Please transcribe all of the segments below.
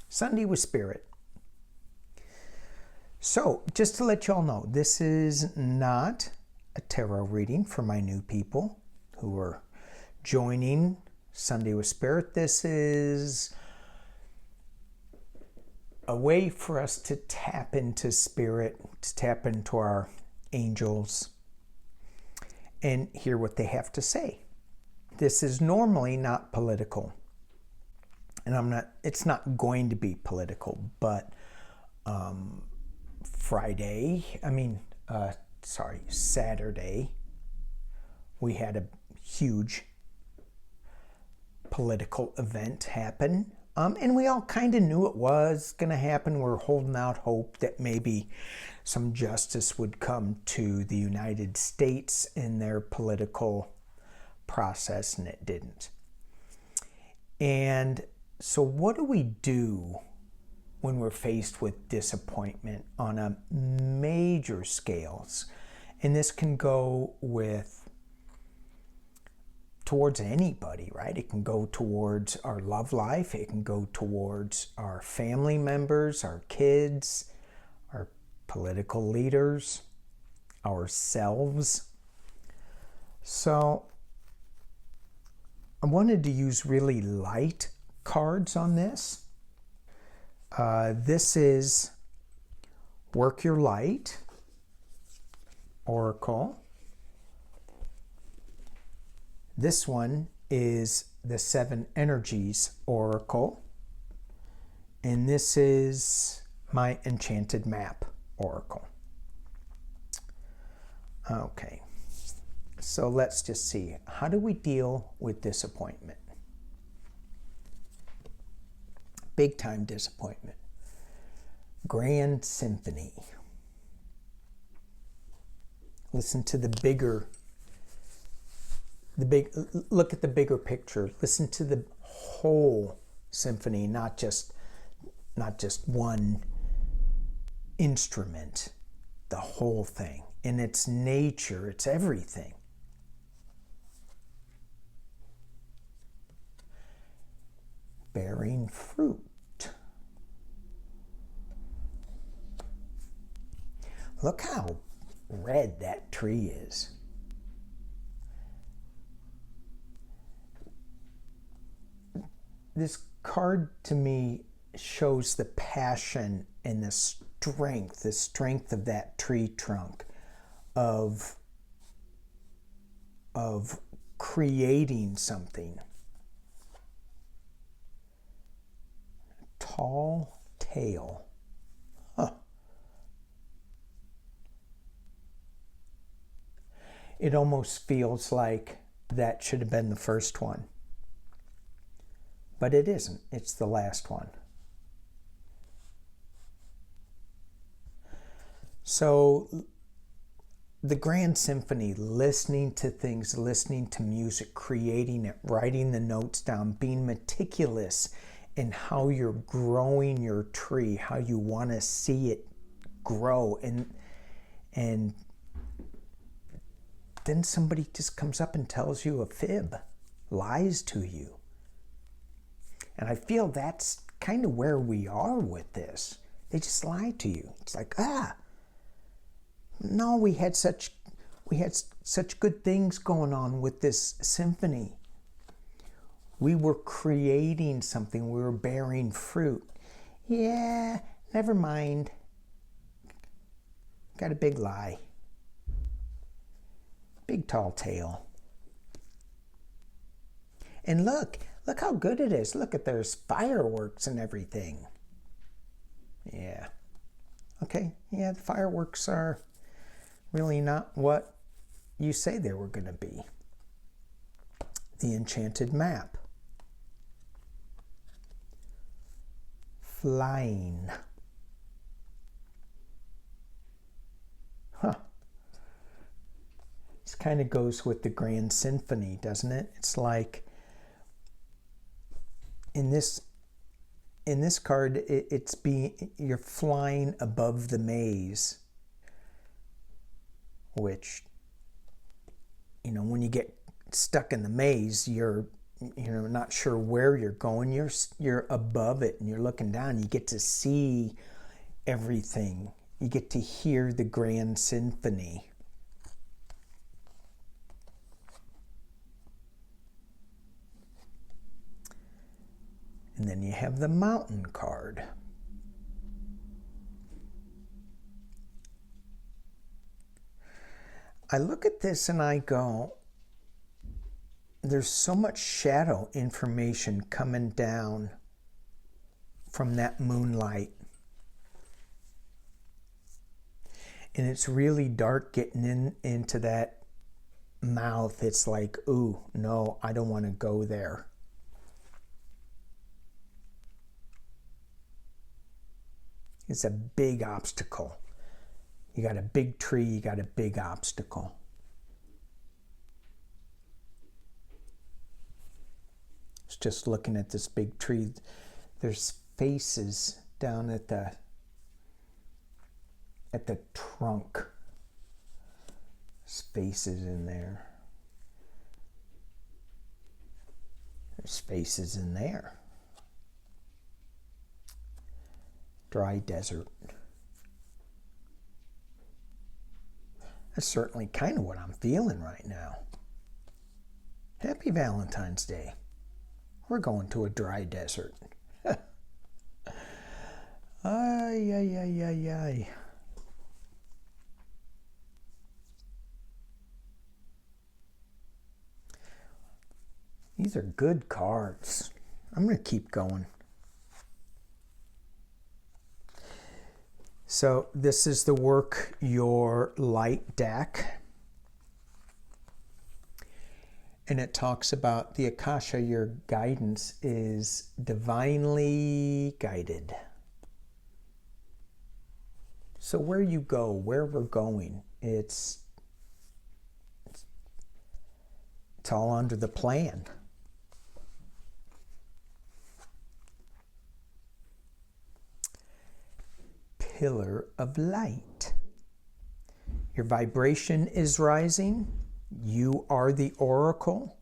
Sunday with Spirit. So, just to let y'all know, this is not a tarot reading for my new people who are joining Sunday with Spirit. This is a way for us to tap into Spirit, to tap into our angels, and hear what they have to say. This is normally not political. And it's not going to be political, but Saturday, we had a huge political event happen. And we all kind of knew it was going to happen. We're holding out hope that maybe some justice would come to the United States in their political process, and it didn't. And so what do we do when we're faced with disappointment on a major scales? And this can go towards anybody, right? It can go towards our love life. It can go towards our family members, our kids, our political leaders, ourselves. So I wanted to use really light cards on this. This is Work Your Light Oracle. This one is the Seven Energies Oracle. And this is my Enchanted Map Oracle. Okay, so let's just see. How do we deal with disappointment? Big time disappointment. Grand Symphony. Listen to look at the bigger picture. Listen to the whole symphony, not just one instrument. The whole thing. In its nature, it's everything. Bearing fruit. Look how red that tree is. This card to me shows the passion and the strength of that tree trunk, of creating something. Tall tale. Huh. It almost feels like that should have been the first one. But it isn't. It's the last one. So the Grand Symphony, listening to things, listening to music, creating it, writing the notes down, being meticulous in how you're growing your tree, how you want to see it grow, and then somebody just comes up and tells you a fib, lies to you. And I feel that's kind of where we are with this. They just lie to you. It's like, no, we had such good things going on with this symphony. We were creating something. We were bearing fruit. Yeah, never mind. Got a big lie. Big tall tale. And look how good it is. Look, there's fireworks and everything. Yeah. Okay, yeah, the fireworks are really not what you say they were going to be. The Enchanted Map. Flying. Huh. This kind of goes with the Grand Symphony, doesn't it? It's like in this card, you're flying above the maze, which, when you get stuck in the maze, you're not sure where you're going, you're above it and you're looking down. You get to see everything. You get to hear the grand symphony. And then you have the mountain card. I look at this and I go, there's so much shadow information coming down from that moonlight. And it's really dark getting into that mouth. It's like, ooh, no, I don't want to go there. It's a big obstacle. You got a big tree, you got a big obstacle. It's just looking at this big tree. There's faces down at the trunk. There's faces in there. There's faces in there. Dry desert. That's certainly kind of what I'm feeling right now. Happy Valentine's Day. We're going to a dry desert. Ay, ay, ay, ay, ay. These are good cards. I'm going to keep going. So this is the Work Your Light deck. And it talks about the Akasha, your guidance is divinely guided. So where you go, where we're going, it's all under the plan. Pillar of light. Your vibration is rising. You are the oracle.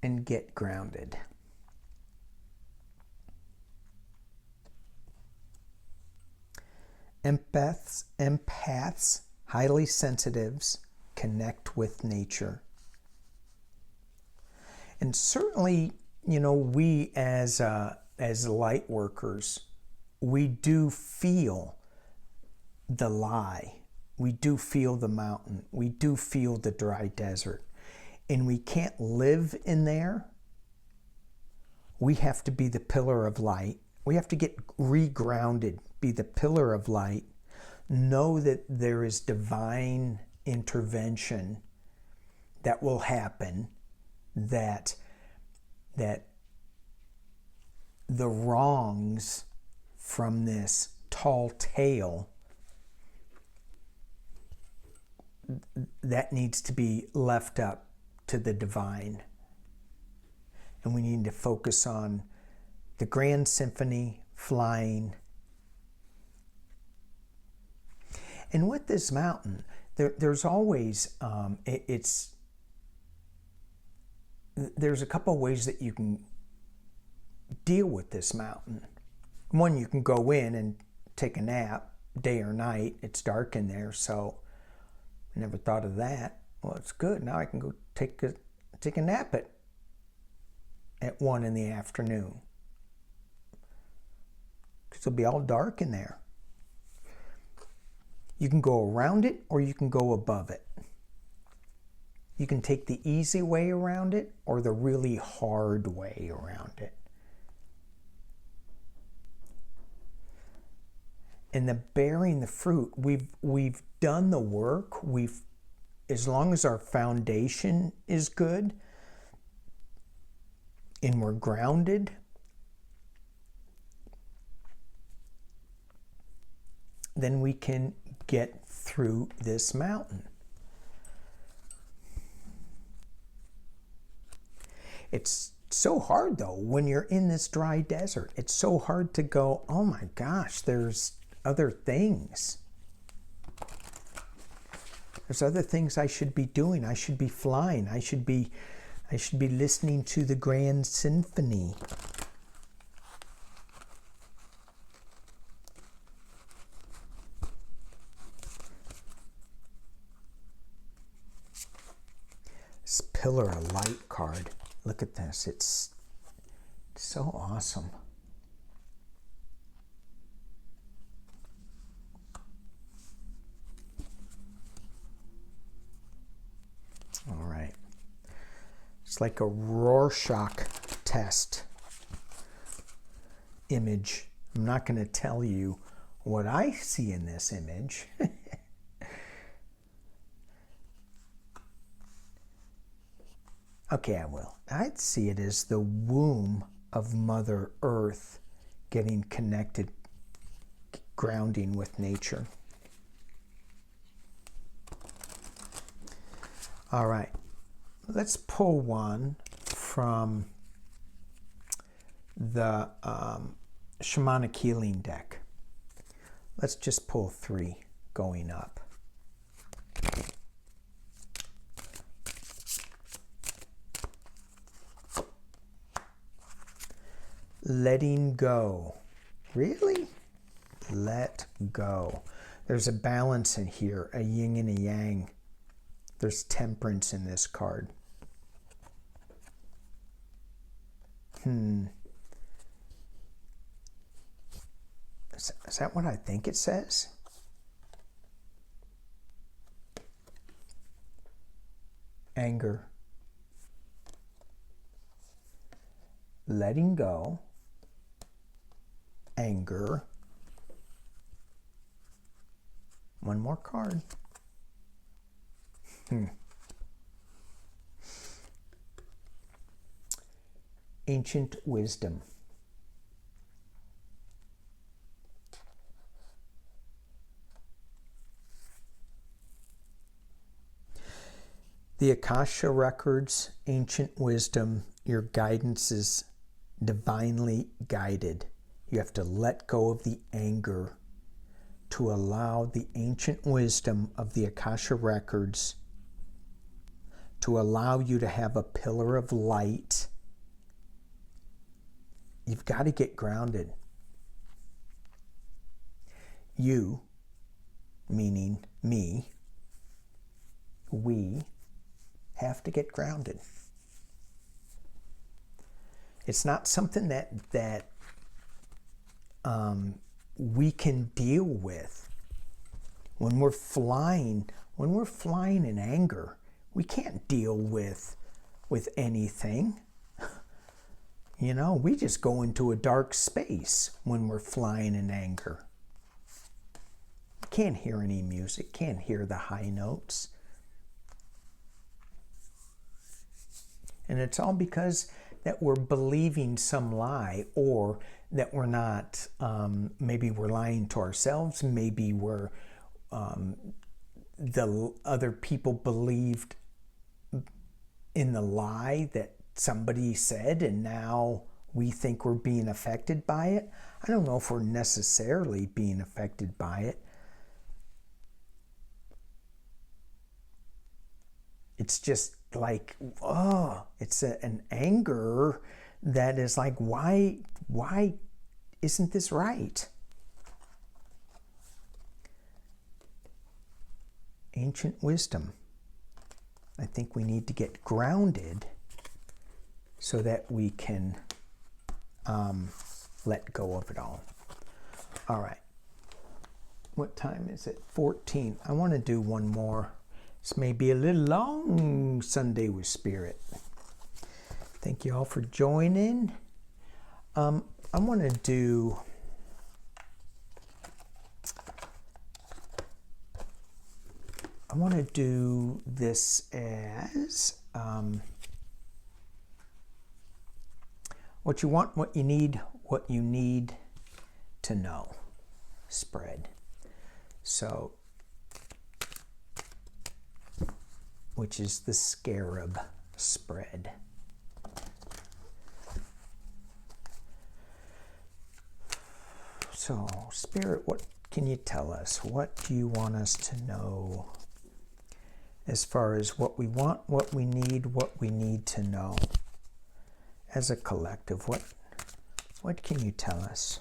And get grounded. Empaths, highly sensitives, connect with nature. And certainly, we as light workers, we do feel the lie. We do feel the mountain. We do feel the dry desert. And we can't live in there. We have to be the pillar of light. We have to get regrounded, be the pillar of light. Know that there is divine intervention that will happen, that the wrongs from this tall tale, that needs to be left up to the divine. And we need to focus on the grand symphony, flying. And with this mountain, there's always, there's a couple of ways that you can deal with this mountain. One, you can go in and take a nap, day or night. It's dark in there, so I never thought of that. Well, it's good. Now I can go take a nap at 1 in the afternoon. Because it'll be all dark in there. You can go around it or you can go above it. You can take the easy way around it or the really hard way around it. And the bearing the fruit, we've done the work. As long as our foundation is good and we're grounded, then we can get through this mountain. It's so hard though when you're in this dry desert. It's so hard to go, oh my gosh, there's other things. There's other things I should be doing. I should be flying. I should be listening to the Grand Symphony. This Pillar of Light card. Look at this. It's so awesome. All right. It's like a Rorschach test image. I'm not going to tell you what I see in this image. Okay, I will. I'd see it as the womb of Mother Earth getting connected, grounding with nature. All right, let's pull one from the Shamanic Healing deck. Let's just pull 3 going up. Letting go. Really? Let go. There's a balance in here, a yin and a yang. There's temperance in this card. Is that what I think it says? Anger. Letting go. Anger. One more card. Ancient wisdom. The Akasha records, ancient wisdom, your guidance is divinely guided. You have to let go of the anger to allow the ancient wisdom of the Akasha records to allow you to have a pillar of light. You've got to get grounded. You, meaning me, we have to get grounded. It's not something that we can deal with. When we're flying in anger, we can't deal with anything. You know, we just go into a dark space when we're flying in anger. Can't hear any music, can't hear the high notes. And it's all because that we're believing some lie, or that we're not, maybe we're lying to ourselves, maybe we're, the other people believed in the lie that somebody said, and now we think we're being affected by it. I don't know if we're necessarily being affected by it. It's just like, oh, it's an anger that is like, why isn't this right? Ancient wisdom. I think we need to get grounded so that we can let go of it all. All right. What time is it? 14. I want to do one more. This may be a little long, Sunday with Spirit. Thank you all for joining. I want to do this as what you want, what you need to know spread. So, which is the scarab spread. So, Spirit, what can you tell us? What do you want us to know as far as what we want, what we need to know. As a collective, what can you tell us?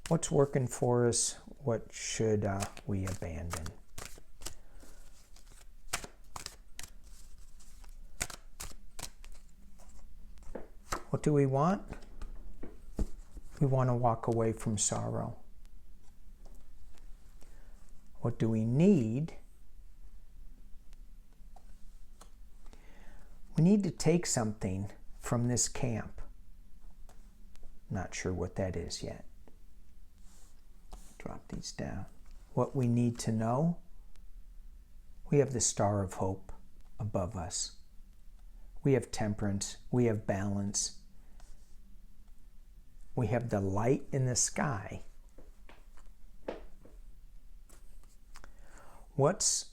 What's working for us? What should we abandon? What do we want? We want to walk away from sorrow. What do we need? We need to take something from this camp. Not sure what that is yet. Drop these down. What we need to know? We have the star of hope above us. We have temperance. We have balance. We have the light in the sky. What's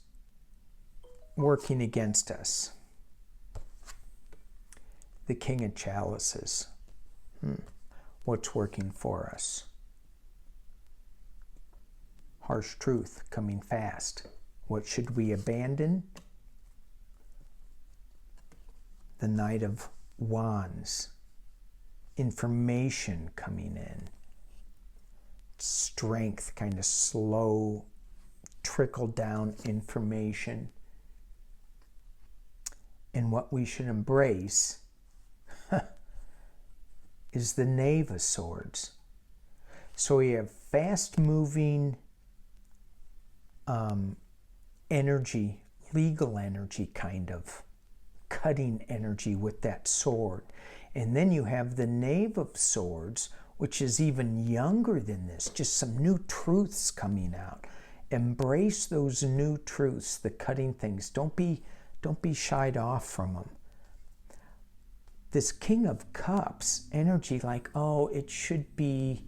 working against us? The King of Chalices. What's working for us? Harsh truth coming fast. What should we abandon? The Knight of Wands. Information coming in. Strength, kind of slow, trickle down information. And what we should embrace is the Knave of Swords. So we have fast-moving energy, legal energy, kind of cutting energy with that sword. And then you have the Knave of Swords, which is even younger than this, just some new truths coming out. Embrace those new truths, the cutting things. Don't be shied off from them. This King of Cups energy, like, oh, it should be,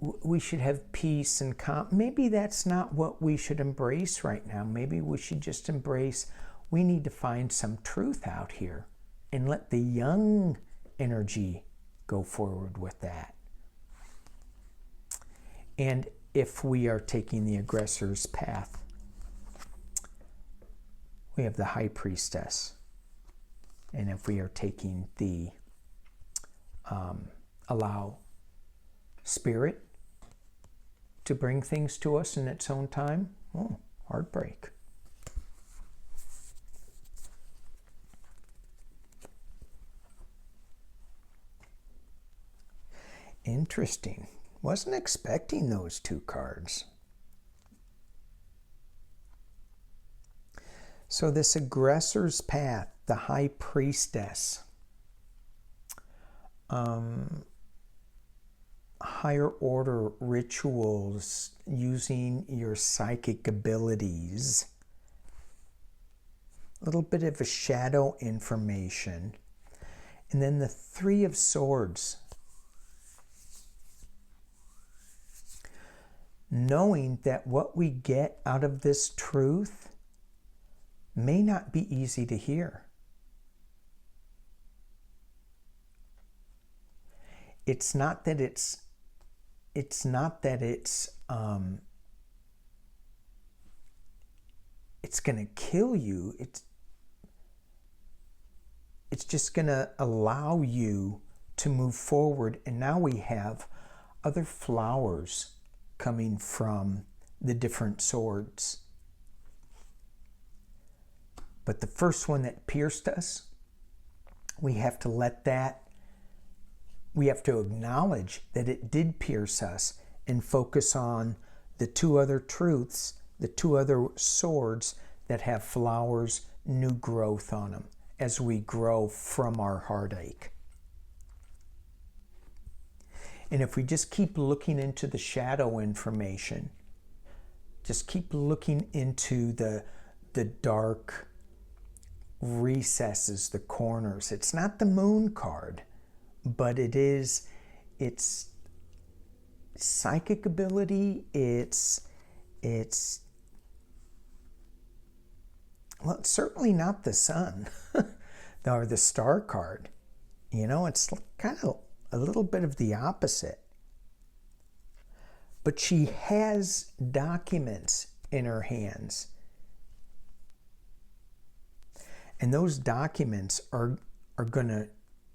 we should have peace and maybe that's not what we should embrace right now. Maybe we should just embrace, we need to find some truth out here and let the young energy go forward with that. And if we are taking the aggressor's path, we have the High Priestess. And if we are taking the allow Spirit to bring things to us in its own time, heartbreak. Interesting. Wasn't expecting those two cards. So this aggressor's path, the High Priestess, higher order rituals, using your psychic abilities, a little bit of a shadow information, and then the Three of Swords. Knowing that what we get out of this truth may not be easy to hear. It's not that it's going to kill you. It's just going to allow you to move forward. And now we have other flowers coming from the different swords. But the first one that pierced us, we have to acknowledge that it did pierce us and focus on the two other truths, the two other swords that have flowers, new growth on them as we grow from our heartache. And if we just keep looking into the shadow information, just keep looking into the dark recesses, the corners. It's not the Moon card, but it's psychic ability. It's certainly not the Sun or the Star card. It's kind of a little bit of the opposite. But she has documents in her hands. And those documents are going to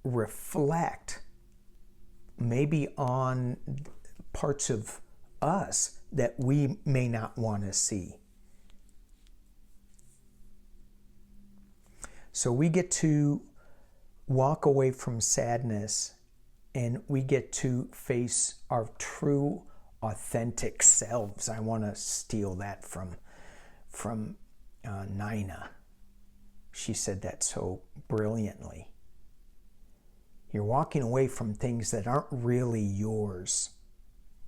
reflect maybe on parts of us that we may not want to see. So we get to walk away from sadness, and we get to face our true, authentic selves. I want to steal that from Nina. She said that so brilliantly. You're walking away from things that aren't really yours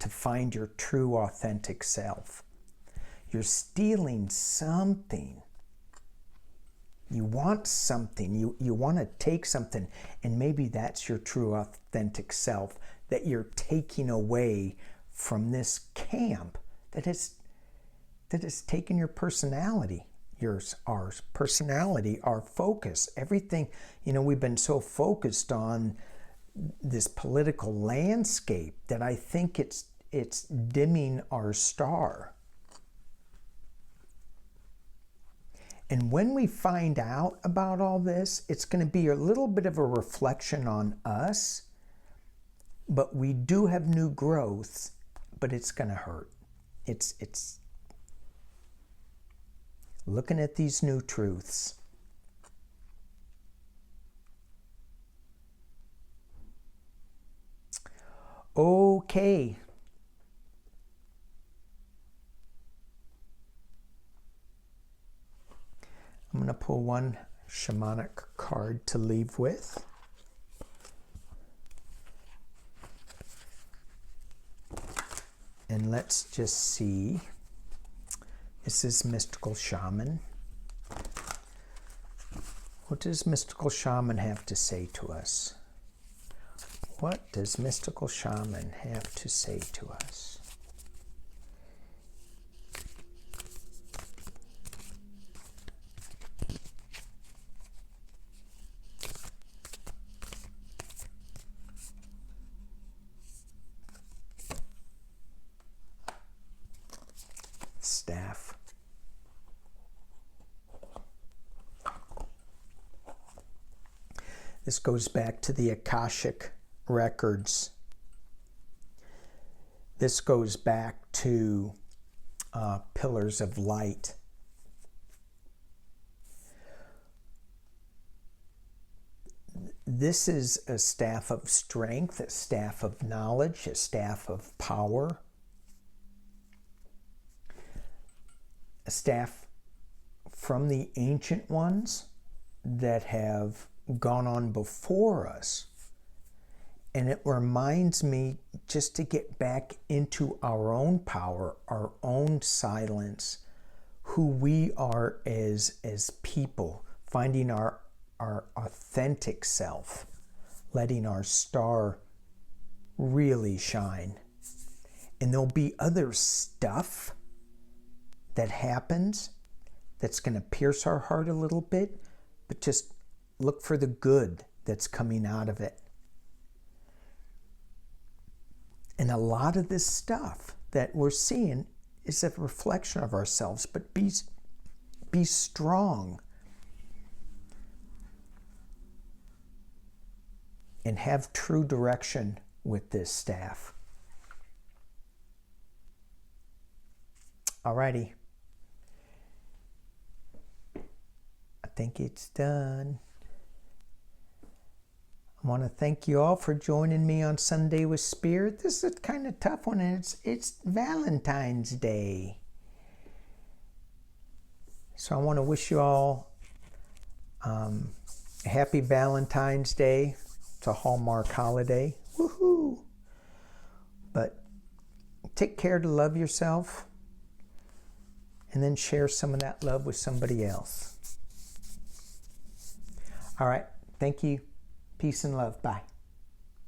to find your true, authentic self. You're stealing something. You want something. You want to take something, and maybe that's your true, authentic self that you're taking away from this camp that has taken your personality. Our personality, our focus, everything. We've been so focused on this political landscape that I think it's dimming our star. And when we find out about all this, it's going to be a little bit of a reflection on us, but we do have new growth, but it's going to hurt. It's looking at these new truths. Okay. I'm going to pull one shamanic card to leave with. And let's just see. This is Mystical Shaman. What does Mystical Shaman have to say to us? What does Mystical Shaman have to say to us? Staff. This goes back to the Akashic records. This goes back to pillars of light. This is a staff of strength, a staff of knowledge, a staff of power, a staff from the ancient ones that have gone on before us. And it reminds me just to get back into our own power, our own silence, who we are as people, finding our authentic self, letting our star really shine. And there'll be other stuff that happens that's going to pierce our heart a little bit, but just look for the good that's coming out of it. And a lot of this stuff that we're seeing is a reflection of ourselves, but be strong and have true direction with this staff. Alrighty. I think it's done. I want to thank you all for joining me on Sunday with Spirit. This is a kind of tough one, and it's Valentine's Day. So I want to wish you all a happy Valentine's Day. It's a Hallmark holiday. Woohoo! But take care to love yourself, and then share some of that love with somebody else. All right. Thank you. Peace and love. Bye.